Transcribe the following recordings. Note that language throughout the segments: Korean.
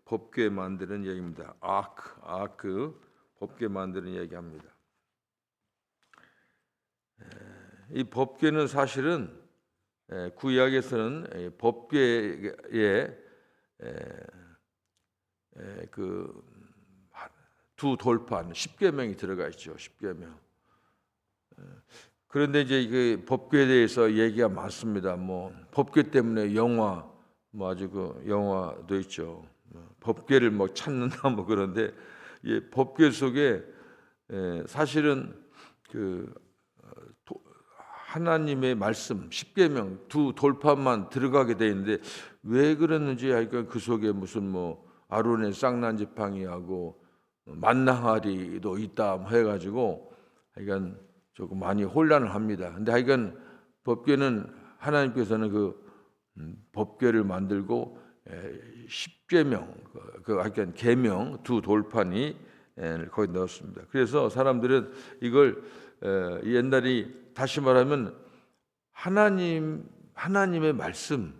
법궤 만드는 얘기입니다. 아크, 법궤 만드는 얘기합니다. 이 법궤는 사실은 구약에서는 법궤에 그 두 돌판, 십계명이 들어가 있죠. 십계명. 그런데 이제 그 법궤에 대해서 얘기가 많습니다. 뭐 법궤 때문에 영화, 뭐 아주 그 영화도 있죠. 법궤를 뭐 찾는다 뭐 그런데 이 법궤 속에 사실은 그 하나님의 말씀 십계명 두 돌판만 들어가게 돼 있는데 왜 그랬는지 하여간 그 속에 무슨 뭐 아론의 쌍난 지팡이하고 만나하리도 있다 뭐 해가지고 하여간 조금 많이 혼란을 합니다. 근데 하여간 법궤는 하나님께서는 그 법궤를 만들고 십계명 그 하여간 계명 두 돌판이 거기 넣었습니다. 그래서 사람들은 이걸 옛날에 다시 말하면 하나님의 말씀을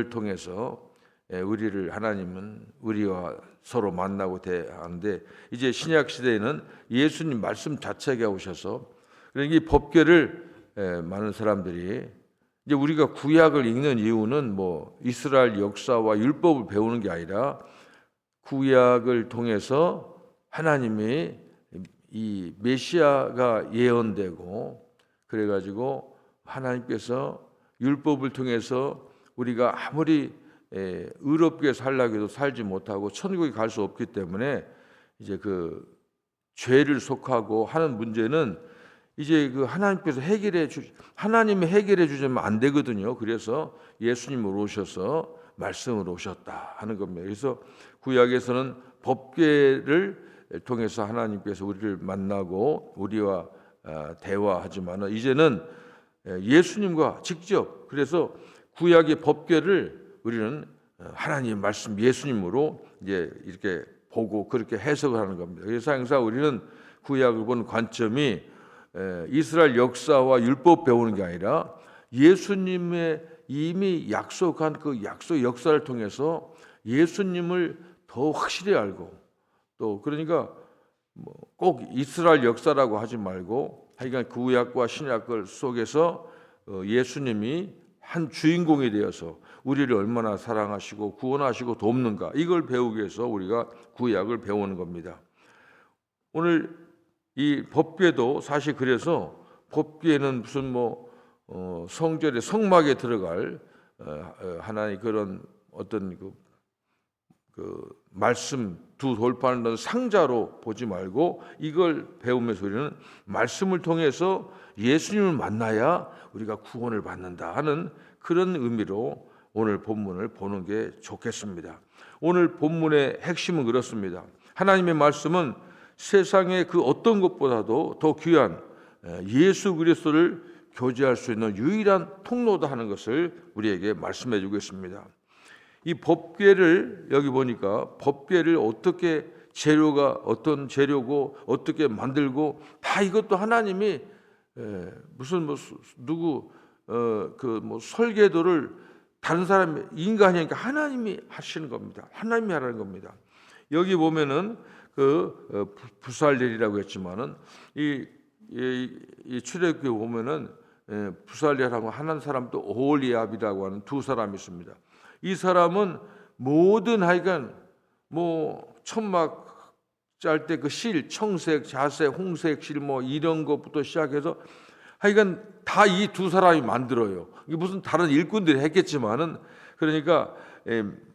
통해서 하나님은 우리와 서로 만나고 대하는데 이제 신약 시대에는 예수님 말씀 자체가 오셔서 그러니까 이 법궤를 많은 사람들이 이제 우리가 구약을 읽는 이유는 뭐 이스라엘 역사와 율법을 배우는 게 아니라 구약을 통해서 하나님이 이 메시아가 예언되고 그래가지고 하나님께서 율법을 통해서 우리가 아무리 의롭게 살라고 해도 살지 못하고 천국에 갈 수 없기 때문에 이제 그 죄를 속하고 하는 문제는 이제 그 하나님이 해결해 주시면 안 되거든요. 그래서 예수님으로 오셔서 말씀으로 오셨다 하는 겁니다. 그래서 구약에서는 법궤를 통해서 하나님께서 우리를 만나고 우리와 대화하지만 이제는 예수님과 직접 그래서 구약의 법궤를 우리는 하나님 말씀 예수님으로 이제 이렇게 보고 그렇게 해석을 하는 겁니다. 그래서 항상 우리는 구약을 보는 관점이 이스라엘 역사와 율법 배우는 게 아니라 예수님의 이미 약속한 그 약속 역사를 통해서 예수님을 더 확실히 알고 또 그러니까 뭐 꼭 이스라엘 역사라고 하지 말고 하여간 구약과 신약을 속에서 예수님이 한 주인공이 되어서 우리를 얼마나 사랑하시고 구원하시고 돕는가 이걸 배우기 위해서 우리가 구약을 배우는 겁니다. 오늘 이 법궤도 사실 그래서 법궤는 무슨 뭐 성전의 성막에 들어갈 하나의 그런 어떤 그 말씀 두 돌판을 넣은 상자로 보지 말고 이걸 배우면서 우리는 말씀을 통해서 예수님을 만나야 우리가 구원을 받는다 하는 그런 의미로 오늘 본문을 보는 게 좋겠습니다. 오늘 본문의 핵심은 그렇습니다. 하나님의 말씀은 세상의 그 어떤 것보다도 더 귀한 예수 그리스도를 교제할 수 있는 유일한 통로다 하는 것을 우리에게 말씀해 주고 있습니다. 이 법궤를 여기 보니까 법궤를 어떻게 어떤 재료고 어떻게 만들고 다 이것도 하나님이 무슨 뭐 누구 그 뭐 설계도를 다른 사람이 인간이니까 하나님이 하시는 겁니다. 하나님이 하라는 겁니다. 여기 보면은 그 부살렐이라고 했지만은 이 출애굽기 보면은 부살렐하고 하는 사람도 오홀리압이라고 하는 두 사람이 있습니다. 이 사람은 모든 하여간 뭐 천막 짤 때 그 실, 청색, 자색, 홍색 실 뭐 이런 것부터 시작해서 하여간 다 이 두 사람이 만들어요. 이게 무슨 다른 일꾼들이 했겠지만은 그러니까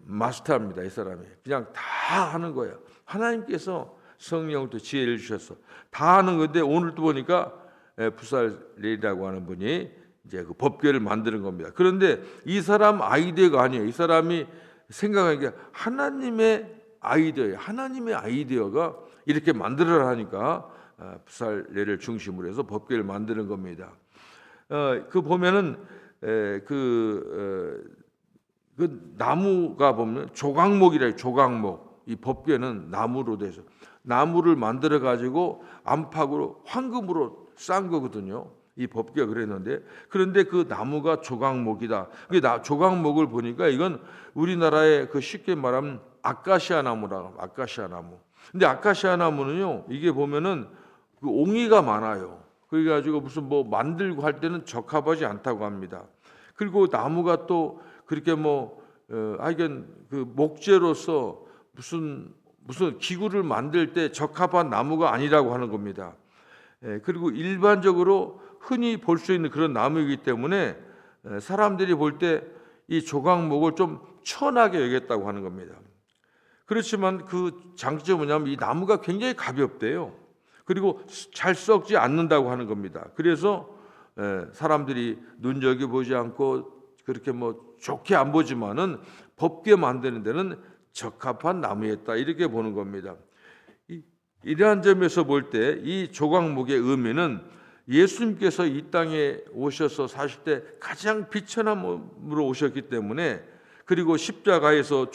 마스터입니다. 이 사람이 그냥 다 하는 거예요. 하나님께서 성령도 지혜를 주셔서 다 하는 건데 오늘 또 보니까 부살렐이라고 하는 분이 이제 그 법궤를 만드는 겁니다. 그런데 이 사람 아이디어가 아니에요. 이 사람이 생각하는 게 하나님의 아이디어예요. 하나님의 아이디어가 이렇게 만들어라 하니까 부살렐을 중심으로 해서 법궤를 만드는 겁니다. 그 보면은 그 나무가 보면 조각목이래요. 조각목. 이 법궤는 나무로 돼서 나무를 만들어 가지고 안팎으로 황금으로 싼 거거든요. 이 법궤가 그랬는데, 그런데 그 나무가 조각목이다. 조각목을 보니까 이건 우리나라의 그 쉽게 말하면 아카시아 나무라고, 아카시아 나무. 근데 아카시아 나무는요, 이게 보면은 그 옹이가 많아요. 그래가지고 무슨 뭐 만들고 할 때는 적합하지 않다고 합니다. 그리고 나무가 또 그렇게 하여간 그 목재로서 무슨 기구를 만들 때 적합한 나무가 아니라고 하는 겁니다. 그리고 일반적으로 흔히 볼 수 있는 그런 나무이기 때문에 사람들이 볼 때 이 조각목을 좀 천하게 여겼다고 하는 겁니다. 그렇지만 그 장점은 뭐냐면 이 나무가 굉장히 가볍대요. 그리고 잘 썩지 않는다고 하는 겁니다. 그래서 사람들이 눈여겨보지 않고 그렇게 좋게 안 보지만은 법궤 만드는 데는 적합한 나무였다, 이렇게 보는 겁니다. 이러한 점에서 볼 때 이 조각목의 의미는 예수님께서 이 땅에 오셔서 사실 때 가장 비천함으로 오셨기 때문에, 그리고 십자가에서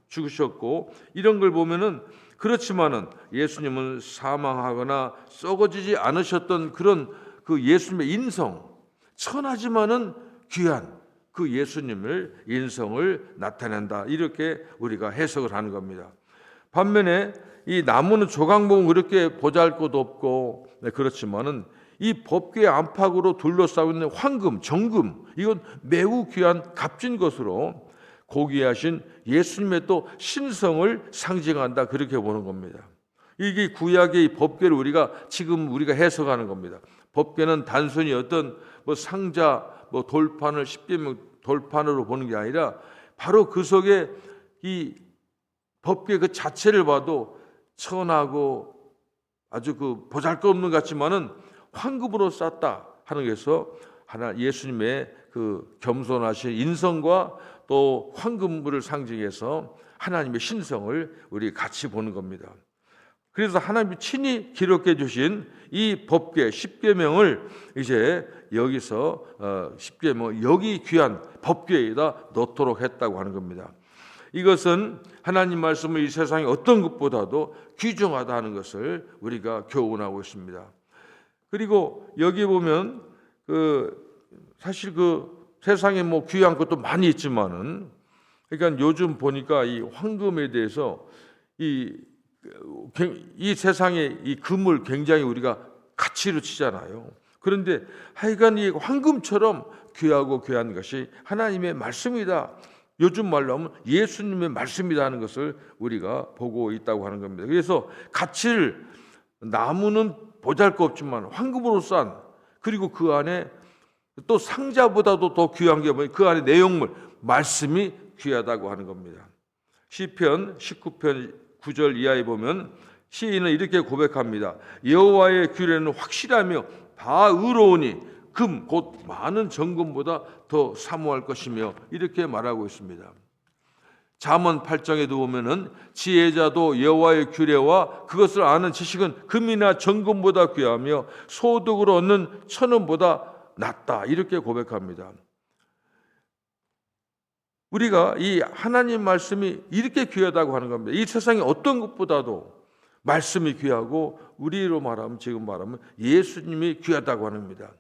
죽으셨고 이런 걸 보면은, 그렇지만은 예수님은 사망하거나 썩어지지 않으셨던 그런 그 예수님의 인성, 천하지만은 귀한 그 예수님을 인성을 나타낸다, 이렇게 우리가 해석을 하는 겁니다. 반면에 이 나무는 조각목은 그렇게 보잘것없고 그렇지만은 이 법궤 안팎으로 둘러싸고 있는 황금, 정금, 이건 매우 귀한 값진 것으로 고귀하신 예수님의 또 신성을 상징한다, 그렇게 보는 겁니다. 이게 구약의 이 법궤를 지금 우리가 해석하는 겁니다. 법궤는 단순히 어떤 상자, 돌판을 십계명 돌판으로 보는 게 아니라 바로 그 속에 이 법궤 그 자체를 봐도 천하고 아주 그 보잘것없는 것 같지만은 황금으로 쌌다 하는 것에서 예수님의 그 겸손하신 인성과 또 황금을 상징해서 하나님의 신성을 우리 같이 보는 겁니다. 그래서 하나님이 친히 기록해 주신 이 법궤 십계명을 이제 여기서 십계명, 여기 귀한 법궤에다 넣도록 했다고 하는 겁니다. 이것은 하나님 말씀을 이 세상의 어떤 것보다도 귀중하다 하는 것을 우리가 교훈하고 있습니다. 그리고 여기 보면 사실 세상에 귀한 것도 많이 있지만은, 그러니까 요즘 보니까 이 황금에 대해서 이 세상에 이 금을 굉장히 우리가 가치로 치잖아요. 그런데 하여간 이 황금처럼 귀하고 귀한 것이 하나님의 말씀이다, 요즘 말로 하면 예수님의 말씀이다 하는 것을 우리가 보고 있다고 하는 겁니다. 그래서 가치를, 나무는 보잘것없지만 황금으로 싼, 그리고 그 안에 또 상자보다도 더 귀한 게 뭐예요? 그 안에 내용물, 말씀이 귀하다고 하는 겁니다. 시편 19편 9절 이하에 보면 시인은 이렇게 고백합니다. 여호와의 규례는 확실하며 다 의로우니 금 곧 많은 정금보다 더 사모할 것이며, 이렇게 말하고 있습니다. 잠언 8장에도 보면은 지혜자도 여호와의 규례와 그것을 아는 지식은 금이나 정금보다 귀하며 소득으로 얻는 천원보다 낫다, 이렇게 고백합니다. 우리가 이 하나님 말씀이 이렇게 귀하다고 하는 겁니다. 이 세상의 어떤 것보다도 말씀이 귀하고, 우리로 말하면, 지금 말하면 예수님이 귀하다고 하는 겁니다.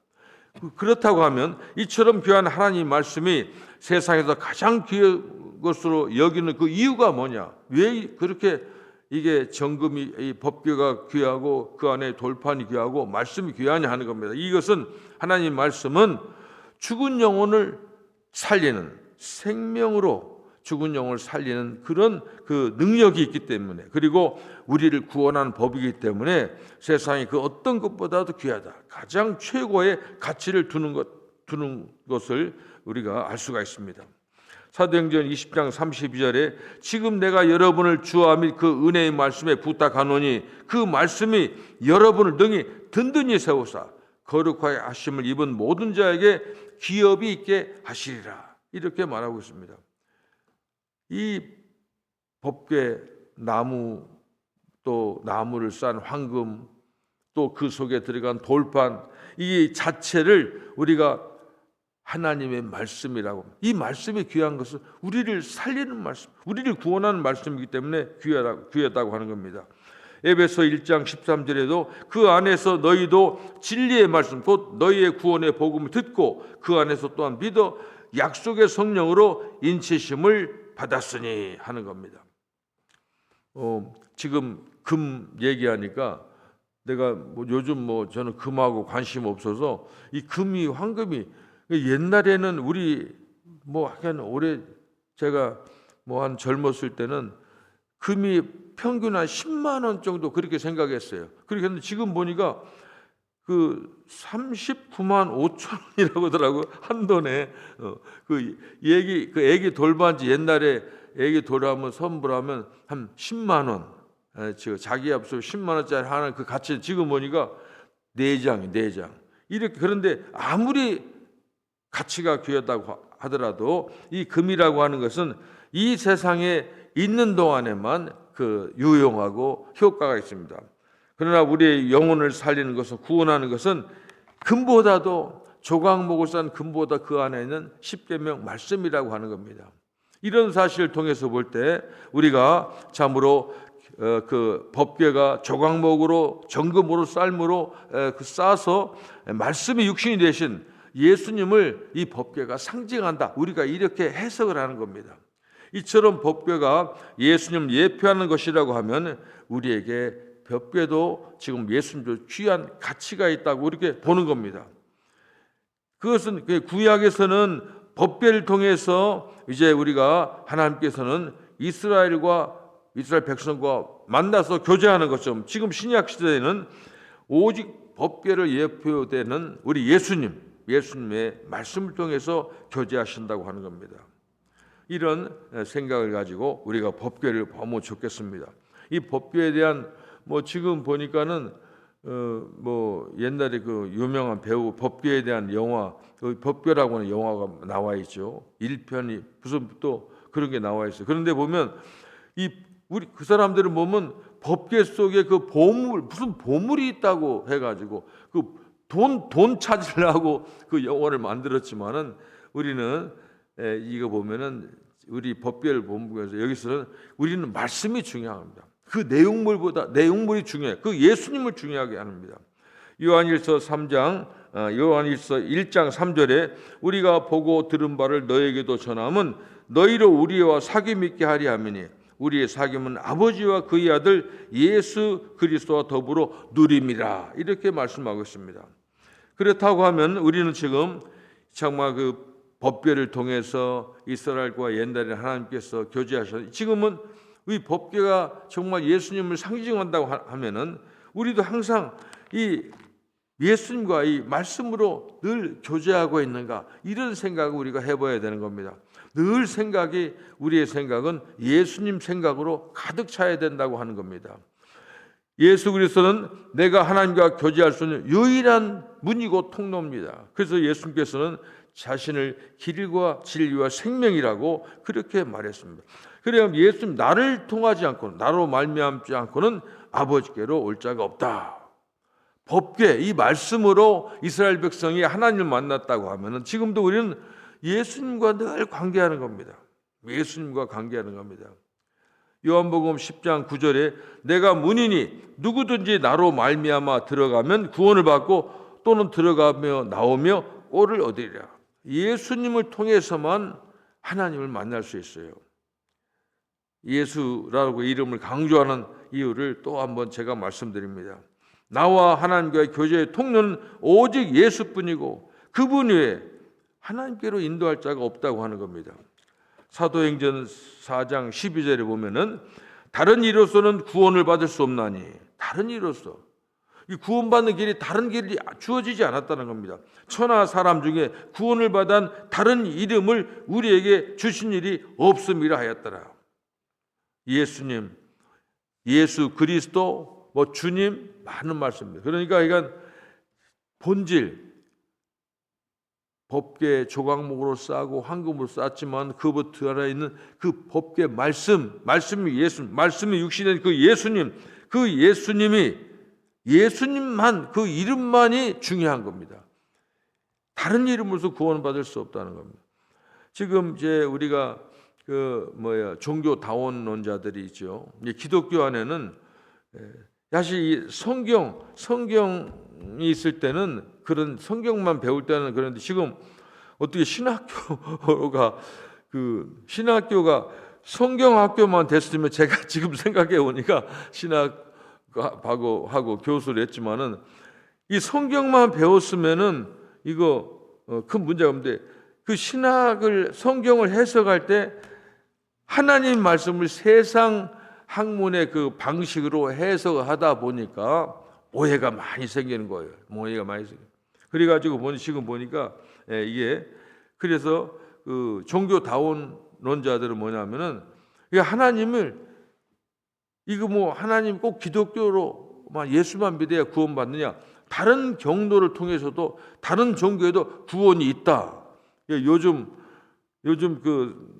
그렇다고 하면 이처럼 귀한 하나님 말씀이 세상에서 가장 귀한 것으로 여기는 그 이유가 뭐냐? 왜 그렇게 이게 정금이, 이 법궤가 귀하고 그 안에 돌판이 귀하고 말씀이 귀하냐 하는 겁니다. 이것은 하나님 말씀은 죽은 영혼을 살리는, 생명으로 죽은 영혼을 살리는 그런 그 능력이 있기 때문에, 그리고 우리를 구원하는 법이기 때문에 세상에 그 어떤 것보다도 귀하다, 가장 최고의 가치를 두는 것을 우리가 알 수가 있습니다. 사도행전 20장 32절에 지금 내가 여러분을 주와 및 그 은혜의 말씀에 부탁하노니 그 말씀이 여러분을 능히 든든히 세우사 거룩하게 하심을 입은 모든 자에게 기업이 있게 하시리라, 이렇게 말하고 있습니다. 이 법궤, 나무, 또 나무를 싼 황금, 또 그 속에 들어간 돌판, 이 자체를 우리가 하나님의 말씀이라고, 이 말씀이 귀한 것은 우리를 살리는 말씀, 우리를 구원하는 말씀이기 때문에 귀하다고 하는 겁니다. 에베소 1장 13절에도 그 안에서 너희도 진리의 말씀 곧 너희의 구원의 복음을 듣고 그 안에서 또한 믿어 약속의 성령으로 인치심을 받았으니 하는 겁니다. 지금 금 얘기하니까 내가 요즘 저는 금하고 관심 없어서 이 금이 황금이 옛날에는 우리 한 올해 제가 한 젊었을 때는 금이 평균 한 10만 원 정도 그렇게 생각했어요. 그렇게 했는데 지금 보니까 그 39만 5천 원이라고 하더라고 한 돈에. 그 애기 돌반지 옛날에 애기 돌하면 선물하면 한 10만 원. 자기 앞서 10만 원짜리 하나 그 가치 지금 보니까 4장. 이렇게 그런데 아무리 가치가 귀하다고 하더라도 이 금이라고 하는 것은 이 세상에 있는 동안에만 유용하고 효과가 있습니다. 그러나 우리의 영혼을 살리는 것을 구원하는 것은 금보다도 조각목을 싼 금보다 그 안에 있는 십계명 말씀이라고 하는 겁니다. 이런 사실을 통해서 볼 때 우리가 참으로 그 법궤가 조각목으로 정금으로 쌀무로 싸서 말씀이 육신이 되신 예수님을 이 법궤가 상징한다. 우리가 이렇게 해석을 하는 겁니다. 이처럼 법궤가 예수님을 예표하는 것이라고 하면 우리에게 법궤도 지금 예수님도 귀한 가치가 있다고 이렇게 보는 겁니다. 그것은 구약에서는 법궤를 통해서 이제 우리가 하나님께서는 이스라엘 백성과 만나서 교제하는 것처럼 지금 신약 시대에는 오직 법궤를 예표되는 우리 예수님의 말씀을 통해서 교제하신다고 하는 겁니다. 이런 생각을 가지고 우리가 법궤를 보면 좋겠습니다. 이 법궤에 대한 지금 보니까는 옛날에 그 유명한 배우 법궤에 대한 영화 법궤라고 하는 영화가 나와 있죠. 1편이 무슨 또 그런 게 나와 있어요. 그런데 보면 우리 그 사람들은 보면 법궤 속에 그 보물 무슨 보물이 있다고 해가지고 돈 찾으려고 그 영화를 만들었지만은 우리는 이거 보면은 우리 법궤를 본부에서 여기서는 우리는 말씀이 중요합니다. 그 내용물이 중요해. 그 예수님을 중요하게 합니다. 요한일서 1장 3절에 우리가 보고 들은 바를 너에게도 전함은 너희로 우리와 사귐 있게 하리 하미니 우리의 사귐은 아버지와 그의 아들 예수 그리스도와 더불어 누림이라 이렇게 말씀하고 있습니다. 그렇다고 하면 우리는 지금 정말 그 법궤를 통해서 이스라엘과 옛날에 하나님께서 교제하셨는데 지금은 이 법궤가 정말 예수님을 상징한다고 하면은 우리도 항상 이 예수님과 이 말씀으로 늘 교제하고 있는가 이런 생각을 우리가 해봐야 되는 겁니다. 늘 우리의 생각은 예수님 생각으로 가득 차야 된다고 하는 겁니다. 예수 그리스도는 내가 하나님과 교제할 수 있는 유일한 문이고 통로입니다. 그래서 예수님께서는 자신을 길과 진리와 생명이라고 그렇게 말했습니다. 그래야 예수님 나를 통하지 않고 나로 말미암지 않고는 아버지께로 올 자가 없다. 법궤 이 말씀으로 이스라엘 백성이 하나님을 만났다고 하면은 지금도 우리는 예수님과 늘 관계하는 겁니다. 예수님과 관계하는 겁니다. 요한복음 10장 9절에 내가 문이니 누구든지 나로 말미암아 들어가면 구원을 받고 또는 들어가며 나오며 꼴을 얻으리라. 예수님을 통해서만 하나님을 만날 수 있어요. 예수라고 이름을 강조하는 이유를 또 한번 제가 말씀드립니다. 나와 하나님과의 교제의 통로는 오직 예수뿐이고 그분 외에 하나님께로 인도할 자가 없다고 하는 겁니다. 사도행전 4장 12절에 보면은 다른 이로서는 구원을 받을 수 없나니 다른 이로서 이 구원받는 길이 다른 길이 주어지지 않았다는 겁니다. 천하 사람 중에 구원을 받은 다른 이름을 우리에게 주신 일이 없음이라 하였더라. 예수님, 예수 그리스도, 주님 많은 말씀입니다. 그러니까 이건 본질 법궤 조각목으로 싸고 황금으로 쌌지만 그 안에 있는 그 법궤 말씀이 예수님, 말씀이 육신된 그 예수님, 그 예수님만 그 이름만이 중요한 겁니다. 다른 이름으로서 구원을 받을 수 없다는 겁니다. 지금 이제 우리가 종교 다원론자들이 있죠. 기독교 안에는 사실 이 성경이 있을 때는 그런 성경만 배울 때는 그런데 지금 어떻게 신학교가 성경학교만 됐으면 제가 지금 생각해 보니까 신학하고 교수를 했지만은 이 성경만 배웠으면은 이거 큰 문제가 없는데 그 성경을 해석할 때 하나님 말씀을 세상 학문의 그 방식으로 해석하다 보니까 오해가 많이 생기는 거예요. 오해가 많이 생겨. 그래가지고 지금 보니까 이게 그래서 그 종교다원론자들은 뭐냐면은 하나님을 하나님 꼭 기독교로만 예수만 믿어야 구원받느냐? 다른 경로를 통해서도 다른 종교에도 구원이 있다. 요즘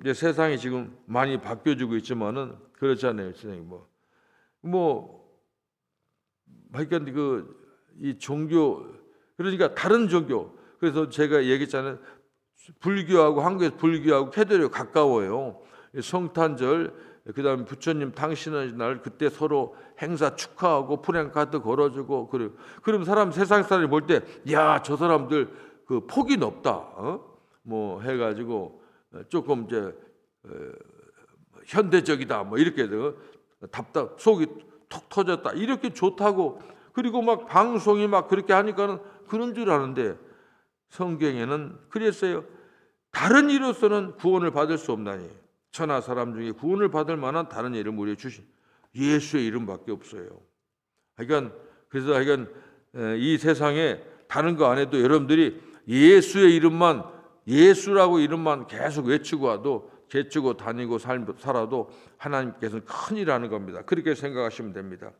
이제 세상이 지금 많이 바뀌어지고 있지만은 그렇잖아요. 세상이 하여간 이 종교 그러니까 다른 종교. 그래서 제가 얘기했잖아요. 불교하고 한국에서 불교하고 캐톨릭 가까워요. 성탄절 그다음에 부처님 탕신하신 날 그때 서로 행사 축하하고 프랭카드 걸어주고 그래요. 그럼 세상 사람이 볼 때 야, 저 사람들 그 폭이 높다. 해가지고 조금 이제 현대적이다. 이렇게 속이 톡 터졌다. 이렇게 좋다고 그리고 막 방송이 막 그렇게 하니까는 그런 줄 아는데 성경에는 그랬어요. 다른 이로서는 구원을 받을 수 없나니 천하 사람 중에 구원을 받을 만한 다른 이름 우리에 주신 예수의 이름밖에 없어요. 그래서 이 세상에 다른 거 안 해도 여러분들이 예수의 이름만 예수라고 이름만 계속 외치고 와도 개치고 다니고 살아도 하나님께서는 큰일 하는 겁니다. 그렇게 생각하시면 됩니다.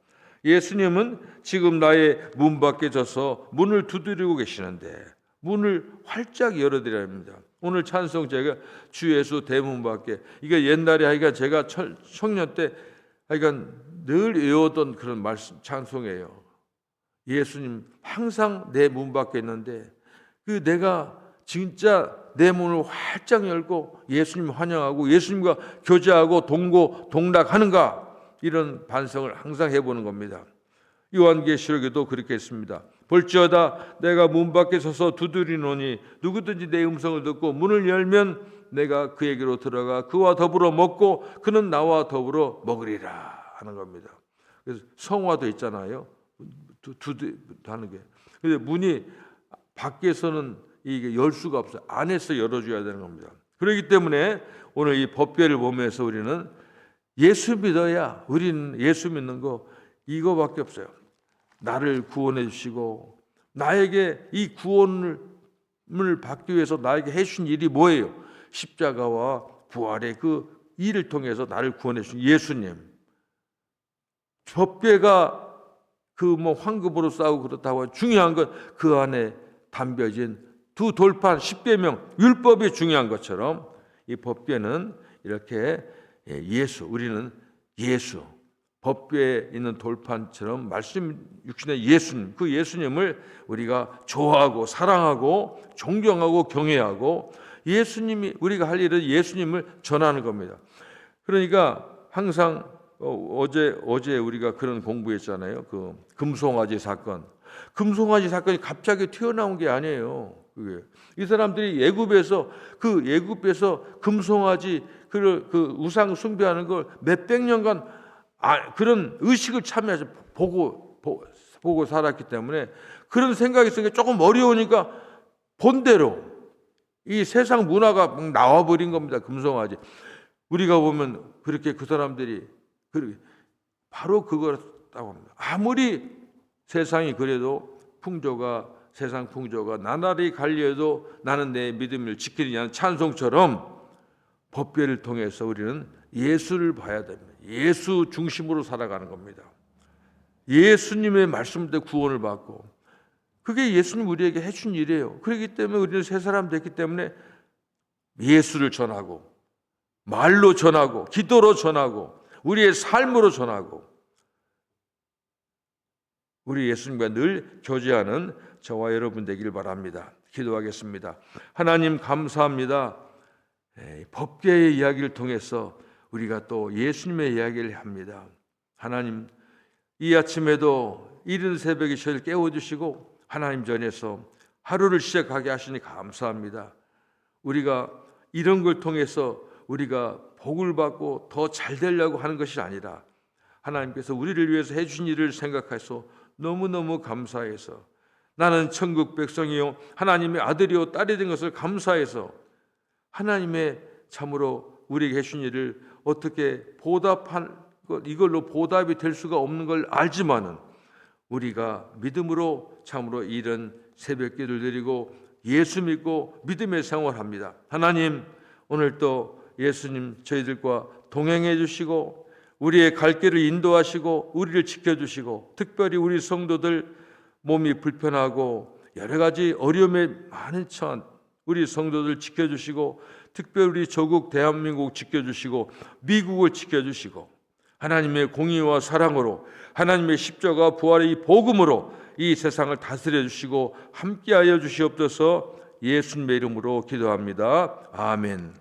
예수님은 지금 나의 문 밖에 서서 문을 두드리고 계시는데 문을 활짝 열어드려야 합니다. 오늘 찬송 제가 주 예수 대문 밖에 이게 옛날에 제가 청년 때 늘 외웠던 그런 말씀 찬송이에요. 예수님 항상 내 문 밖에 있는데 내가 진짜 내 문을 활짝 열고 예수님 환영하고 예수님과 교제하고 동락하는가 이런 반성을 항상 해보는 겁니다. 요한계시록에도 그렇게 했습니다. 볼지어다 내가 문 밖에 서서 두드리노니 누구든지 내 음성을 듣고 문을 열면 내가 그에게로 들어가 그와 더불어 먹고 그는 나와 더불어 먹으리라 하는 겁니다. 그래서 성화도 있잖아요. 하는 게. 근데 문이 밖에서는 이게 열 수가 없어요. 안에서 열어줘야 되는 겁니다. 그렇기 때문에 오늘 이 법궤를 보면서 우리는 예수 믿어야 우리는 예수 믿는 거 이거밖에 없어요. 나를 구원해 주시고 나에게 이 구원을 받기 위해서 나에게 해주신 일이 뭐예요? 십자가와 부활의 그 일을 통해서 나를 구원해 주신 예수님. 법궤가 황금으로 싸우고 그렇다고 중요한 건 그 안에 담겨진 두 돌판 십계명 율법이 중요한 것처럼 이 법궤는 이렇게 우리는 예수 법궤에 있는 돌판처럼 말씀 육신의 예수님 그 예수님을 우리가 좋아하고 사랑하고 존경하고 경외하고 예수님이 우리가 할 일은 예수님을 전하는 겁니다. 그러니까 항상 어제 우리가 그런 공부했잖아요. 그 금송아지 사건. 금송아지 사건이 갑자기 튀어나온 게 아니에요. 그게 이 사람들이 애굽에서 금송아지 그 우상 숭배하는 걸 몇백 년간 그런 의식을 참여해서 보고 살았기 때문에 그런 생각이 있으니까 조금 어려우니까 본대로 이 세상 문화가 막 나와버린 겁니다. 금송아지. 우리가 보면 그렇게 그 사람들이 바로 그걸 따고 합니다. 아무리 세상이 그래도 세상 풍조가 나날이 갈려도 나는 내 믿음을 지키느냐는 찬송처럼 법궤를 통해서 우리는 예수를 봐야 됩니다. 예수 중심으로 살아가는 겁니다. 예수님의 말씀대로 구원을 받고 그게 예수님 우리에게 해준 일이에요. 그렇기 때문에 우리는 새 사람 됐기 때문에 예수를 전하고 말로 전하고 기도로 전하고 우리의 삶으로 전하고 우리 예수님과 늘 교제하는 저와 여러분 되길 바랍니다. 기도하겠습니다. 하나님 감사합니다. 법궤의 이야기를 통해서 우리가 또 예수님의 이야기를 합니다. 하나님 이 아침에도 이른 새벽에 저희를 깨워주시고 하나님 전에서 하루를 시작하게 하시니 감사합니다. 우리가 이런 걸 통해서 우리가 복을 받고 더 잘 되려고 하는 것이 아니라 하나님께서 우리를 위해서 해주신 일을 생각해서 너무너무 감사해서 나는 천국 백성이요 하나님의 아들이요 딸이 된 것을 감사해서 하나님의 참으로 우리에게 해주신 일을 어떻게 보답한 것, 이걸로 보답이 될 수가 없는 걸 알지만은 우리가 믿음으로 참으로 이런 새벽기도를 드리고 예수 믿고 믿음의 생활합니다. 하나님, 오늘 또 예수님 저희들과 동행해 주시고 우리의 갈 길을 인도하시고 우리를 지켜주시고 특별히 우리 성도들 몸이 불편하고 여러 가지 어려움에 많은 처한 우리 성도들 지켜주시고 특별히 우리 조국 대한민국 지켜주시고 미국을 지켜주시고 하나님의 공의와 사랑으로 하나님의 십자가 부활의 이 복음으로 이 세상을 다스려 주시고 함께하여 주시옵소서. 예수님의 이름으로 기도합니다. 아멘.